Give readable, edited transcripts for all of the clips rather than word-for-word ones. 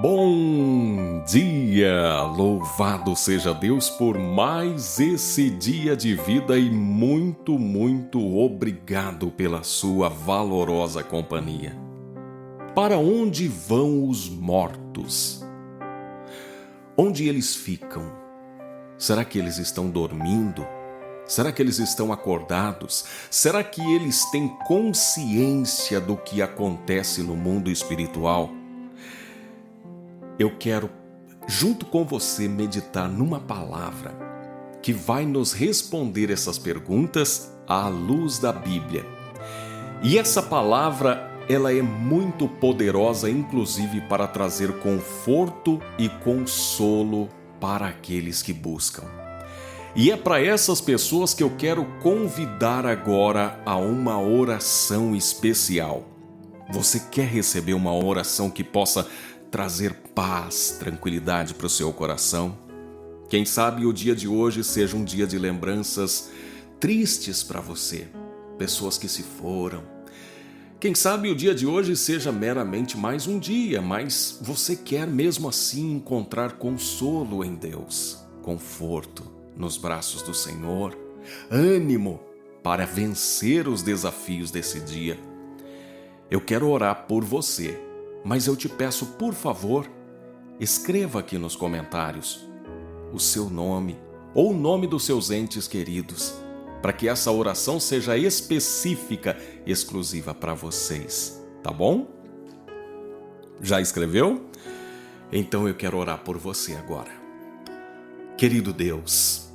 Bom dia! Louvado seja Deus por mais esse dia de vida e muito obrigado pela sua valorosa companhia. Para onde vão os mortos? Onde eles ficam? Será que eles estão dormindo? Será que eles estão acordados? Será que eles têm consciência do que acontece no mundo espiritual? Eu quero, junto com você, meditar numa palavra que vai nos responder essas perguntas à luz da Bíblia. E essa palavra, ela é muito poderosa, inclusive para trazer conforto e consolo para aqueles que buscam. E é para essas pessoas que eu quero convidar agora a uma oração especial. Você quer receber uma oração que possa trazer paz, tranquilidade para o seu coração? Quem sabe o dia de hoje seja um dia de lembranças tristes para você, pessoas que se foram. Quem sabe o dia de hoje seja meramente mais um dia, mas você quer mesmo assim encontrar consolo em Deus, conforto nos braços do Senhor, ânimo para vencer os desafios desse dia. Eu quero orar por você. Mas eu te peço, por favor, escreva aqui nos comentários o seu nome ou o nome dos seus entes queridos, para que essa oração seja específica, exclusiva para vocês, tá bom? Já escreveu? Então eu quero orar por você agora. Querido Deus,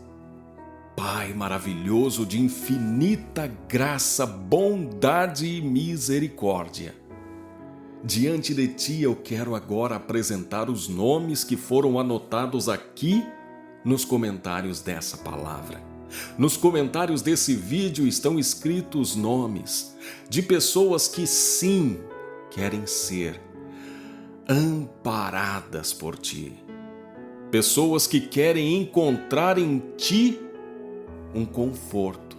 Pai maravilhoso de infinita graça, bondade e misericórdia, diante de Ti eu quero agora apresentar os nomes que foram anotados aqui nos comentários dessa palavra. Nos comentários desse vídeo estão escritos nomes de pessoas que sim querem ser amparadas por Ti. Pessoas que querem encontrar em Ti um conforto,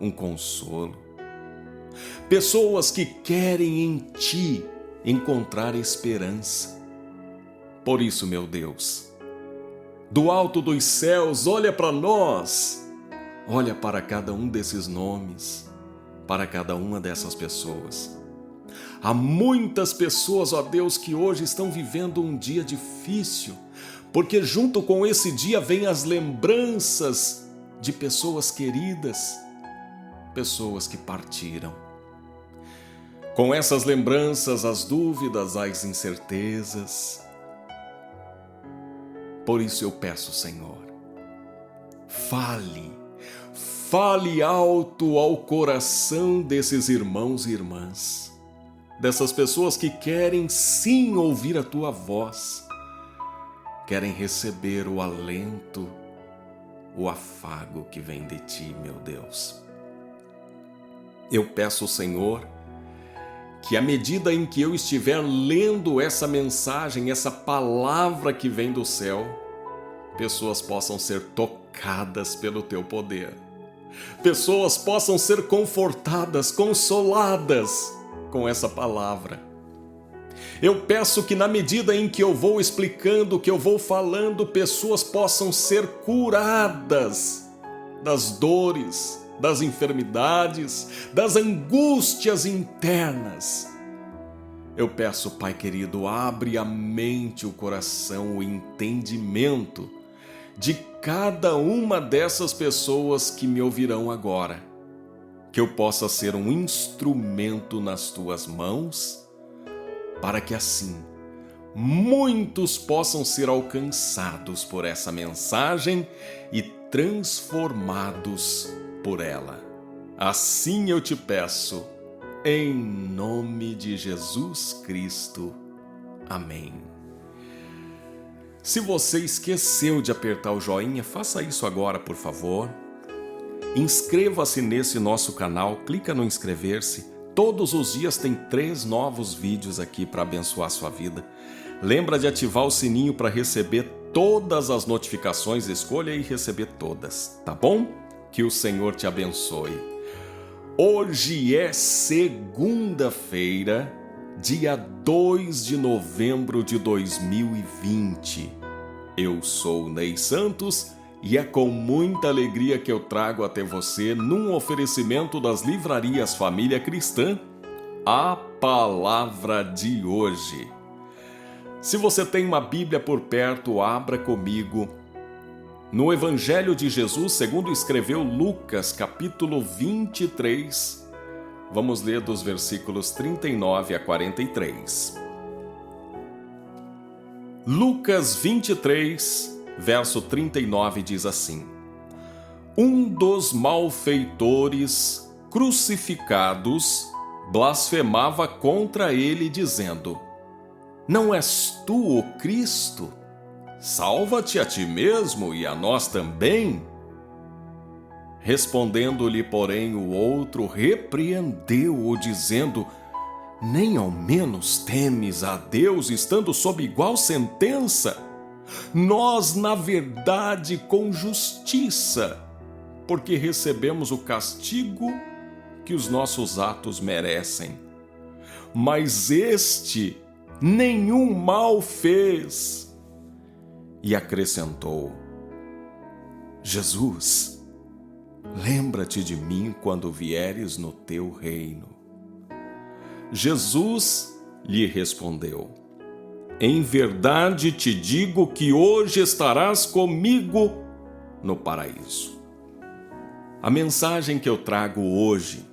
um consolo. Pessoas que querem em Ti encontrar esperança. Por isso, meu Deus, do alto dos céus, olha para nós, olha para cada um desses nomes, para cada uma dessas pessoas. Há muitas pessoas, ó Deus, que hoje estão vivendo um dia difícil, porque junto com esse dia vem as lembranças de pessoas queridas, pessoas que partiram. Com essas lembranças, as dúvidas, as incertezas. Por isso eu peço, Senhor, fale alto ao coração desses irmãos e irmãs, dessas pessoas que querem sim ouvir a Tua voz, querem receber o alento, o afago que vem de Ti, meu Deus. Eu peço, Senhor, que à medida em que eu estiver lendo essa mensagem, essa palavra que vem do céu, pessoas possam ser tocadas pelo Teu poder. Pessoas possam ser confortadas, consoladas com essa palavra. Eu peço que na medida em que eu vou explicando, que eu vou falando, pessoas possam ser curadas das dores, das enfermidades, das angústias internas. Eu peço, Pai querido, abre a mente, o coração, o entendimento de cada uma dessas pessoas que me ouvirão agora, que eu possa ser um instrumento nas Tuas mãos, para que assim muitos possam ser alcançados por essa mensagem e transformados por ela. Assim eu te peço, em nome de Jesus Cristo. Amém. Se você esqueceu de apertar o joinha, faça isso agora, por favor. Inscreva-se nesse nosso canal, clica no inscrever-se. Todos os dias tem 3 novos vídeos aqui para abençoar a sua vida. Lembra de ativar o sininho para receber todas as notificações, escolha e receber todas, tá bom? Que o Senhor te abençoe. Hoje é segunda-feira, dia 2 de novembro de 2020. Eu sou Ney Santos e é com muita alegria que eu trago até você, num oferecimento das livrarias Família Cristã, a palavra de hoje. Se você tem uma Bíblia por perto, abra comigo no Evangelho de Jesus, segundo escreveu Lucas, capítulo 23. Vamos ler dos versículos 39 a 43. Lucas 23, verso 39 diz assim: Um dos malfeitores crucificados blasfemava contra ele, dizendo: Não és tu o Cristo? Salva-te a ti mesmo e a nós também. Respondendo-lhe, porém, o outro repreendeu-o, dizendo: Nem ao menos temes a Deus, estando sob igual sentença? Nós, na verdade, com justiça, porque recebemos o castigo que os nossos atos merecem. Mas este nenhum mal fez. E acrescentou: Jesus, lembra-te de mim quando vieres no teu reino. Jesus lhe respondeu: Em verdade te digo que hoje estarás comigo no paraíso. A mensagem que eu trago hoje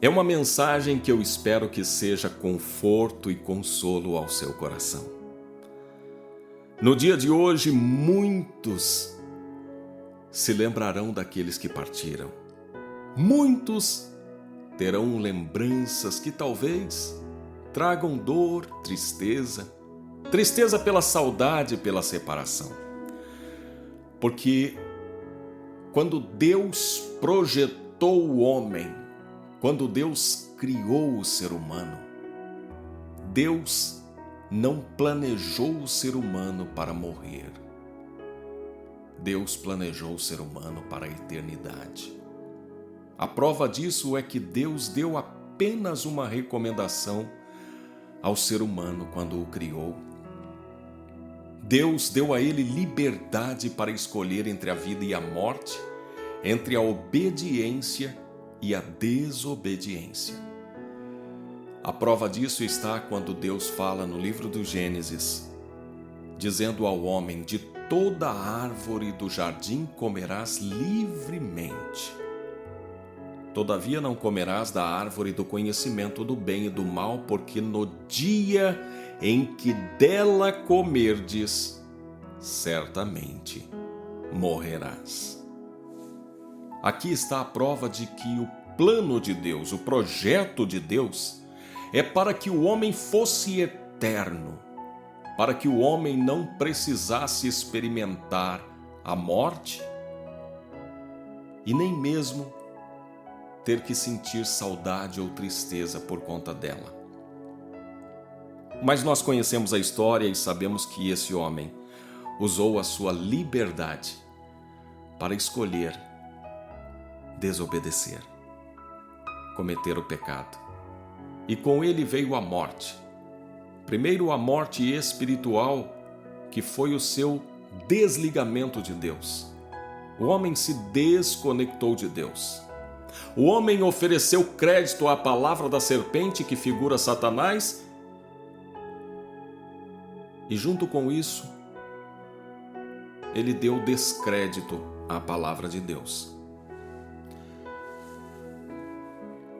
é uma mensagem que eu espero que seja conforto e consolo ao seu coração. No dia de hoje, muitos se lembrarão daqueles que partiram. Muitos terão lembranças que talvez tragam dor, tristeza pela saudade, pela separação. Porque quando Deus projetou o homem, quando Deus criou o ser humano, Deus não planejou o ser humano para morrer. Deus planejou o ser humano para a eternidade. A prova disso é que Deus deu apenas uma recomendação ao ser humano quando o criou. Deus deu a ele liberdade para escolher entre a vida e a morte, entre a obediência e a desobediência. A prova disso está quando Deus fala no livro do Gênesis, dizendo ao homem: De toda árvore do jardim comerás livremente. Todavia não comerás da árvore do conhecimento do bem e do mal, porque no dia em que dela comerdes, certamente morrerás. Aqui está a prova de que o plano de Deus, o projeto de Deus, é para que o homem fosse eterno, para que o homem não precisasse experimentar a morte e nem mesmo ter que sentir saudade ou tristeza por conta dela. Mas nós conhecemos a história e sabemos que esse homem usou a sua liberdade para escolher desobedecer, cometer o pecado. E com ele veio a morte. Primeiro a morte espiritual, que foi o seu desligamento de Deus. O homem se desconectou de Deus. O homem ofereceu crédito à palavra da serpente, que figura Satanás, e junto com isso, ele deu descrédito à palavra de Deus.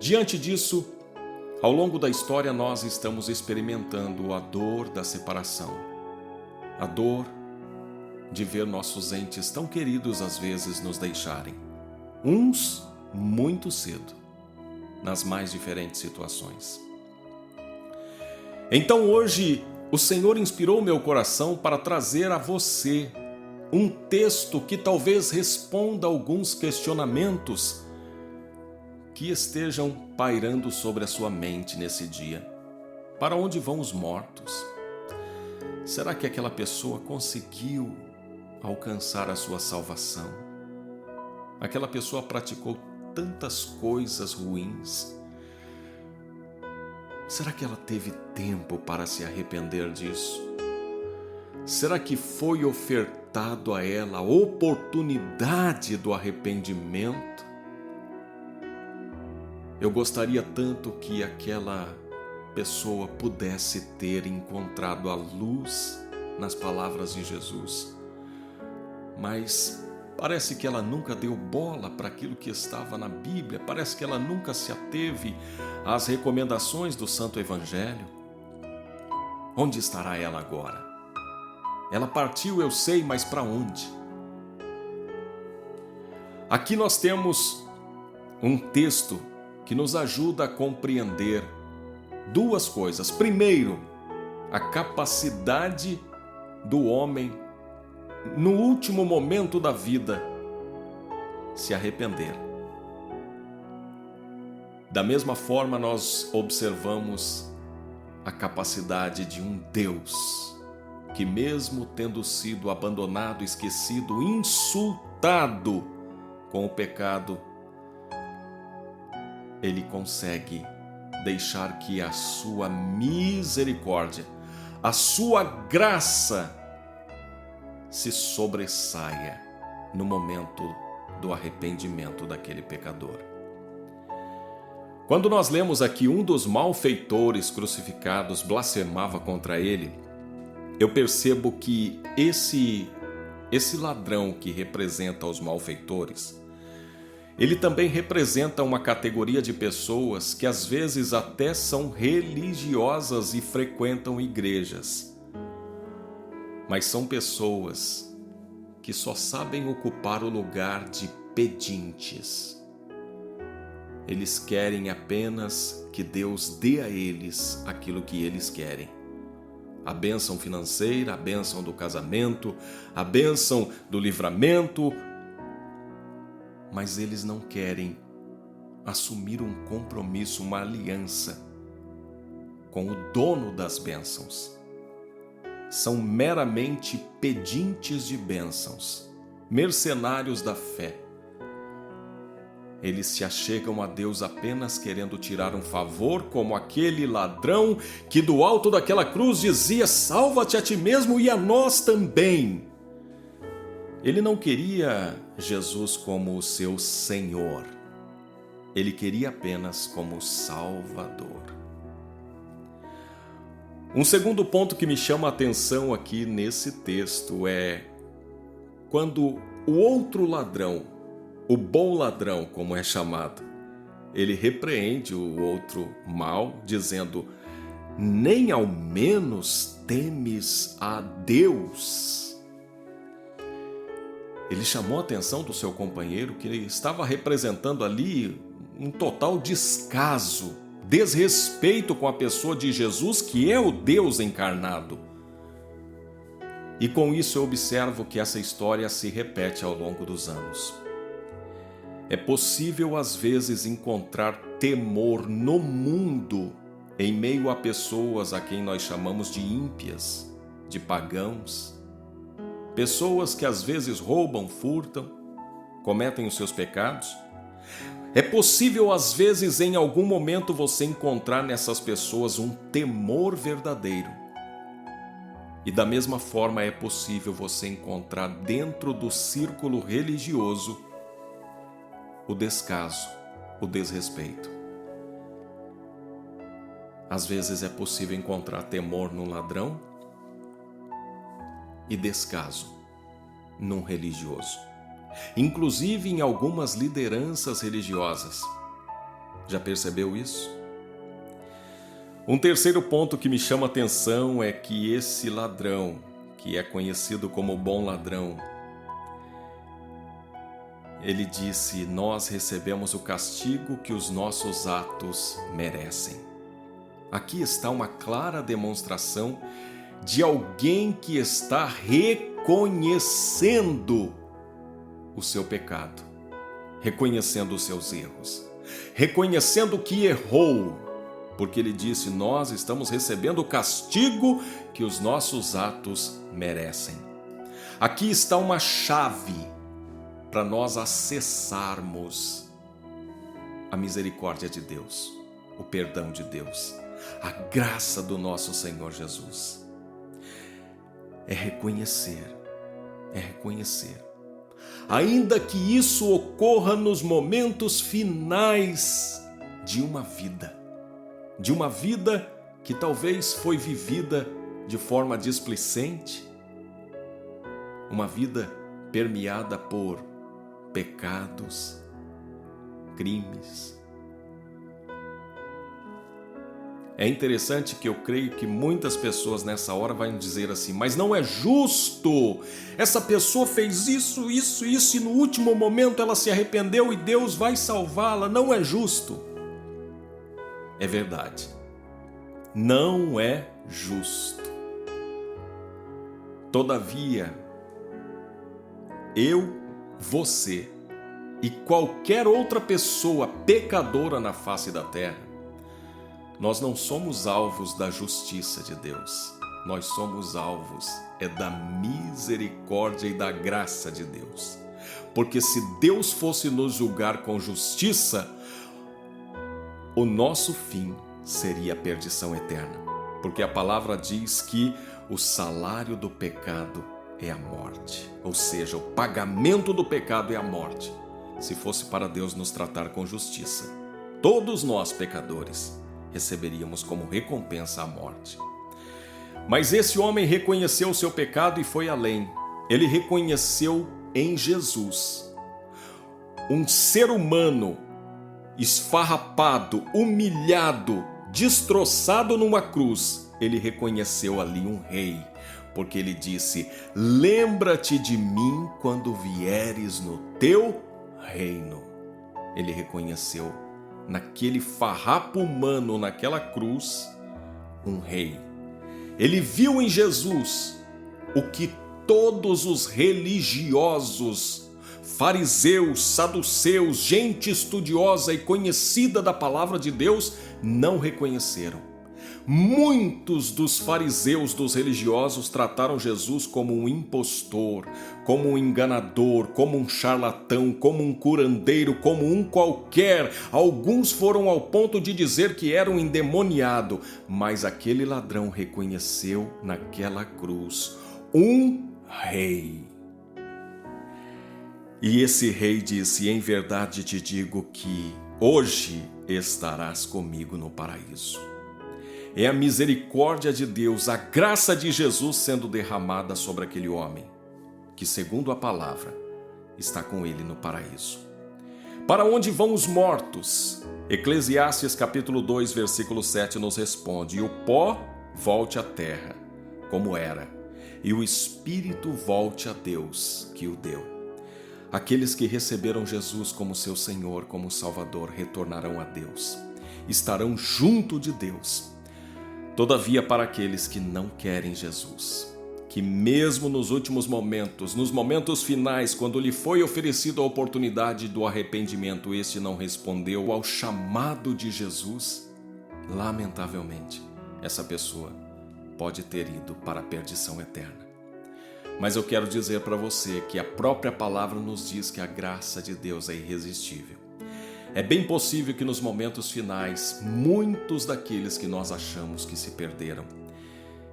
Diante disso, ao longo da história, nós estamos experimentando a dor da separação, a dor de ver nossos entes tão queridos às vezes nos deixarem, uns muito cedo, nas mais diferentes situações. Então hoje, o Senhor inspirou meu coração para trazer a você um texto que talvez responda alguns questionamentos que estejam pairando sobre a sua mente nesse dia. Para onde vão os mortos? Será que aquela pessoa conseguiu alcançar a sua salvação? Aquela pessoa praticou tantas coisas ruins, Será que ela teve tempo para se arrepender disso? Será que foi ofertado a ela a oportunidade do arrependimento? Eu gostaria tanto que aquela pessoa pudesse ter encontrado a luz nas palavras de Jesus, mas parece que ela nunca deu bola para aquilo que estava na Bíblia, parece que ela nunca se ateve às recomendações do Santo Evangelho. Onde estará ela agora? Ela partiu, eu sei, mas para onde? Aqui nós temos um texto que nos ajuda a compreender duas coisas. Primeiro, a capacidade do homem, no último momento da vida, se arrepender. Da mesma forma, nós observamos a capacidade de um Deus que, mesmo tendo sido abandonado, esquecido, insultado com o pecado, Ele consegue deixar que a sua misericórdia, a sua graça se sobressaia no momento do arrependimento daquele pecador. Quando nós lemos aqui um dos malfeitores crucificados blasfemava contra ele, eu percebo que esse ladrão que representa os malfeitores, ele também representa uma categoria de pessoas que às vezes até são religiosas e frequentam igrejas, mas são pessoas que só sabem ocupar o lugar de pedintes. Eles querem apenas que Deus dê a eles aquilo que eles querem. A bênção financeira, a bênção do casamento, a bênção do livramento, mas eles não querem assumir um compromisso, uma aliança com o dono das bênçãos. São meramente pedintes de bênçãos, mercenários da fé. Eles se achegam a Deus apenas querendo tirar um favor, como aquele ladrão que do alto daquela cruz dizia: salva-te a ti mesmo e a nós também. Ele não queria Jesus como o seu Senhor. Ele queria apenas como Salvador. Um segundo ponto que me chama a atenção aqui nesse texto é quando o outro ladrão, o bom ladrão, como é chamado, ele repreende o outro mal, dizendo: nem ao menos temes a Deus. Ele chamou a atenção do seu companheiro, que estava representando ali um total descaso, desrespeito com a pessoa de Jesus, que é o Deus encarnado. E com isso eu observo que essa história se repete ao longo dos anos. É possível às vezes encontrar temor no mundo em meio a pessoas a quem nós chamamos de ímpias, de pagãos, pessoas que às vezes roubam, furtam, cometem os seus pecados. É possível às vezes em algum momento você encontrar nessas pessoas um temor verdadeiro. E da mesma forma é possível você encontrar dentro do círculo religioso o descaso, o desrespeito. Às vezes é possível encontrar temor num ladrão e descaso num religioso, inclusive em algumas lideranças religiosas. Já percebeu isso? Um terceiro ponto que me chama a atenção é que esse ladrão, que é conhecido como bom ladrão, ele disse: nós recebemos o castigo que os nossos atos merecem. Aqui está uma clara demonstração de alguém que está reconhecendo o seu pecado, reconhecendo os seus erros, reconhecendo que errou, porque ele disse: nós estamos recebendo o castigo que os nossos atos merecem. Aqui está uma chave para nós acessarmos a misericórdia de Deus, o perdão de Deus, a graça do nosso Senhor Jesus. É reconhecer. Ainda que isso ocorra nos momentos finais de uma vida que talvez foi vivida de forma displicente, uma vida permeada por pecados, crimes. É interessante que eu creio que muitas pessoas nessa hora vão dizer assim: mas não é justo, essa pessoa fez isso, e no último momento ela se arrependeu e Deus vai salvá-la. Não é justo. É verdade, não é justo. Todavia, eu, você e qualquer outra pessoa pecadora na face da terra, nós não somos alvos da justiça de Deus. Nós somos alvos da misericórdia e da graça de Deus. Porque se Deus fosse nos julgar com justiça, o nosso fim seria a perdição eterna. Porque a palavra diz que o salário do pecado é a morte. Ou seja, o pagamento do pecado é a morte. Se fosse para Deus nos tratar com justiça, todos nós, pecadores, receberíamos como recompensa a morte. Mas esse homem reconheceu o seu pecado e foi além. Ele reconheceu em Jesus um ser humano esfarrapado, humilhado, destroçado numa cruz. Ele reconheceu ali um rei, porque ele disse: lembra-te de mim quando vieres no teu reino. Ele reconheceu naquele farrapo humano, naquela cruz, um rei. Ele viu em Jesus o que todos os religiosos, fariseus, saduceus, gente estudiosa e conhecida da palavra de Deus não reconheceram. Muitos dos fariseus, dos religiosos, trataram Jesus como um impostor, como um enganador, como um charlatão, como um curandeiro, como um qualquer. Alguns foram ao ponto de dizer que era um endemoniado, mas aquele ladrão reconheceu naquela cruz um rei. E esse rei disse: em verdade te digo que hoje estarás comigo no paraíso. É a misericórdia de Deus, a graça de Jesus sendo derramada sobre aquele homem, que, segundo a palavra, está com ele no paraíso. Para onde vão os mortos? Eclesiastes capítulo 2, versículo 7 nos responde: e o pó volte à terra, como era, e o espírito volte a Deus, que o deu. Aqueles que receberam Jesus como seu Senhor, como Salvador, retornarão a Deus, estarão junto de Deus. Todavia, para aqueles que não querem Jesus, que mesmo nos últimos momentos, nos momentos finais, quando lhe foi oferecida a oportunidade do arrependimento, este não respondeu ao chamado de Jesus, lamentavelmente, essa pessoa pode ter ido para a perdição eterna. Mas eu quero dizer para você que a própria palavra nos diz que a graça de Deus é irresistível. É bem possível que nos momentos finais, muitos daqueles que nós achamos que se perderam,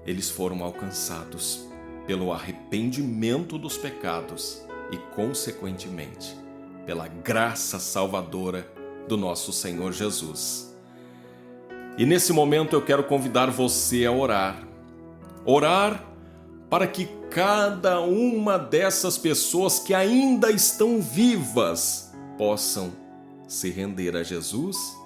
eles foram alcançados pelo arrependimento dos pecados e, consequentemente, pela graça salvadora do nosso Senhor Jesus. E nesse momento eu quero convidar você a orar. Orar para que cada uma dessas pessoas que ainda estão vivas possam se render a Jesus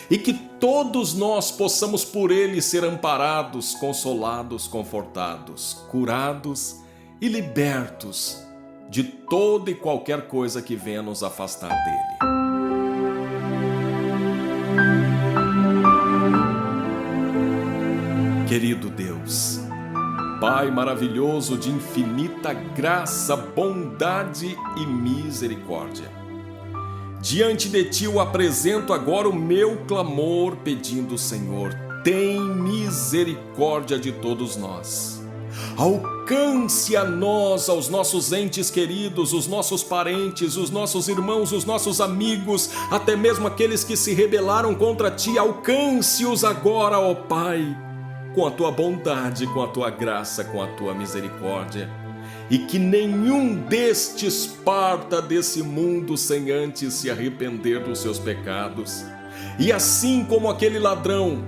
e que todos nós possamos por Ele ser amparados, consolados, confortados, curados e libertos de toda e qualquer coisa que venha nos afastar dEle. Querido Deus, Pai maravilhoso de infinita graça, bondade e misericórdia, diante de Ti eu apresento agora o meu clamor, pedindo: Senhor, tem misericórdia de todos nós. Alcance a nós, aos nossos entes queridos, os nossos parentes, os nossos irmãos, os nossos amigos, até mesmo aqueles que se rebelaram contra ti. Alcance-os agora, ó Pai, com a tua bondade, com a tua graça, com a tua misericórdia. E que nenhum destes parta desse mundo sem antes se arrepender dos seus pecados. E assim como aquele ladrão,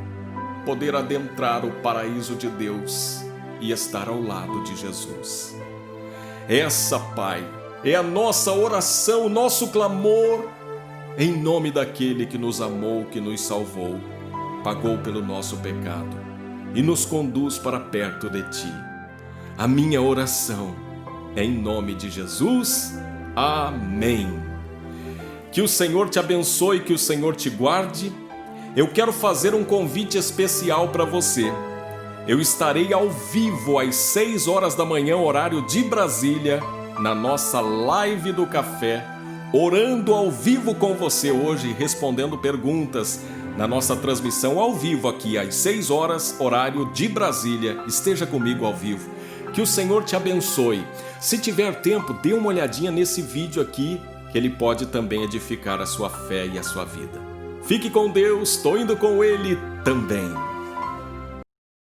poder adentrar o paraíso de Deus e estar ao lado de Jesus. Essa, Pai, é a nossa oração, o nosso clamor, em nome daquele que nos amou, que nos salvou, pagou pelo nosso pecado e nos conduz para perto de Ti. A minha oração é em nome de Jesus. Amém. Que o Senhor te abençoe, que o Senhor te guarde. Eu quero fazer um convite especial para você. Eu estarei ao vivo às 6 horas da manhã, horário de Brasília, na nossa live do café, orando ao vivo com você hoje, respondendo perguntas na nossa transmissão ao vivo aqui às 6 horas, horário de Brasília. Esteja comigo ao vivo. Que o Senhor te abençoe. Se tiver tempo, dê uma olhadinha nesse vídeo aqui, que ele pode também edificar a sua fé e a sua vida. Fique com Deus, estou indo com Ele também.